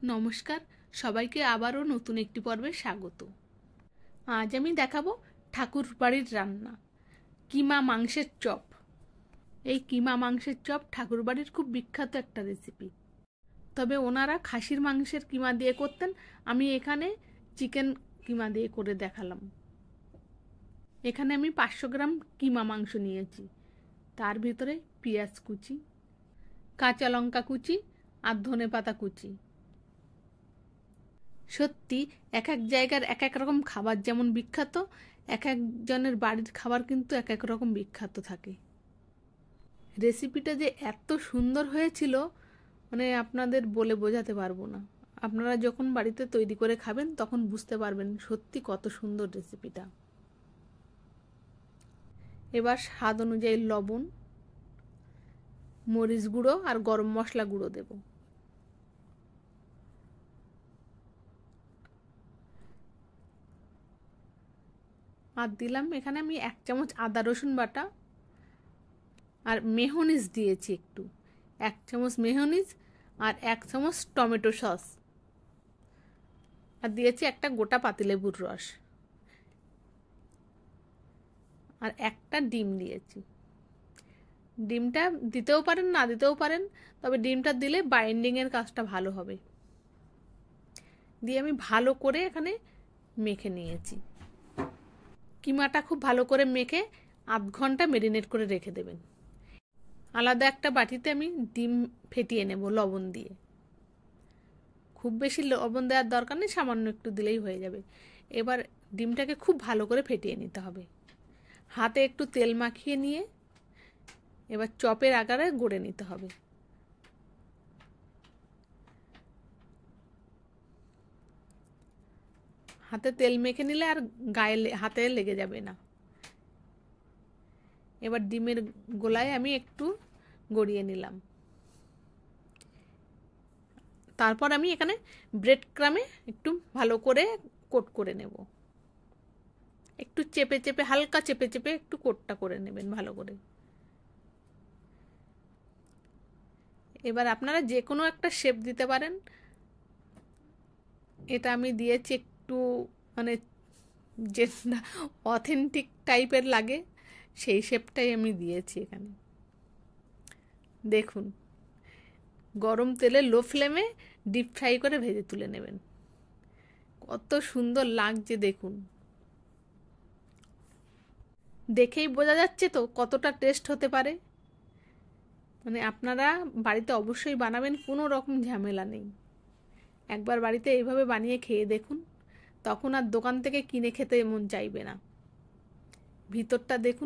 নমস্কার, সবাইকে আবারও নতুন একটি পর্বে স্বাগত। আজ আমি দেখাবো ঠাকুর বাড়ির রান্না, কিমা মাংসের চপ। এই কিমা মাংসের চপ ঠাকুর বাড়ির খুব বিখ্যাত একটা রেসিপি। তবে ওনারা খাসির মাংসের কিমা দিয়ে করতেন, আমি এখানে চিকেন কিমা দিয়ে করে দেখালাম। এখানে আমি 500 গ্রাম কিমা মাংস নিয়েছি। তার ভিতরে পেঁয়াজ কুচি, কাঁচা লঙ্কা কুচি আর ধনেপাতা কুচি। সত্যি এক এক জায়গার এক এক রকম খাবার যেমন বিখ্যাত, এক একজনের বাড়ির খাবার কিন্তু এক এক রকম বিখ্যাত থাকে। রেসিপিটা যে এত সুন্দর হয়েছিল মানে আপনাদের বলে বোঝাতে পারবো না। আপনারা যখন বাড়িতে তৈরি করে খাবেন তখন বুঝতে পারবেন সত্যি কত সুন্দর রেসিপিটা। এবার স্বাদ অনুযায়ী লবণ, মরিচ গুঁড়ো আর গরম মশলা গুঁড়ো দেব। আর দিলাম এখানে আমি 1 চামচ আদা রসুন বাটা, আর মেয়োনিজ দিয়েছি একটু, 1 চামচ মেয়োনিজ আর 1 চামচ টমেটো সস, আর দিয়েছি একটা গোটা পাতিলেবুর রস, আর একটা ডিম দিয়েছি। ডিমটা দিতেও পারেন না দিতেও পারেন, তবে ডিমটা দিলে বাইন্ডিংয়ের কাজটা ভালো হবে। দিয়ে আমি ভালো করে এখানে মেখে নিয়েছি। কিমাটা খুব ভালো করে মেখে আধ ঘন্টা মেরিনেট করে রেখে দেবেন। আলাদা একটা বাটিতে আমি ডিম ফেটিয়ে নেব লবণ দিয়ে। খুব বেশি লবণ দেওয়ার দরকার নেই, সামান্য একটু দিলেই হয়ে যাবে। এবার ডিমটাকে খুব ভালো করে ফেটিয়ে নিতে হবে। হাতে একটু তেল মাখিয়ে নিয়ে এবার চপের আকারে গড়ে নিতে হবে। হাতে তেল মেখে নিলে আর গায়ে হাতে লেগে যাবে না। এবার ডিমের গোলায় আমি একটু গড়িয়ে নিলাম। তারপর আমি এখানে ব্রেড ক্রামে একটু ভালো করে কোট করে নেব। একটু চেপে চেপে, হালকা চেপে চেপে একটু কোটটা করে নেবেন ভালো করে। এবার আপনারা যে কোনো একটা শেপ দিতে পারেন। এটা আমি দিয়েছি একটু মানে যেটা অথেন্টিক টাইপের লাগে সেই শেপটাই আমি দিয়েছি এখানে। দেখুন, গরম তেলে লো ফ্লেমে ডিপ ফ্রাই করে ভেজে তুলে নেবেন। কত সুন্দর লাগছে দেখুন। দেখেই বোঝা যাচ্ছে তো কতটা টেস্ট হতে পারে। মানে আপনারা বাড়িতে অবশ্যই বানাবেন, কোনো রকম ঝামেলা নেই। একবার বাড়িতে এইভাবে বানিয়ে খেয়ে দেখুন, তখন আর দোকান থেকে কিনে খেতে মন চাইবে না। ভিতরটা দেখুন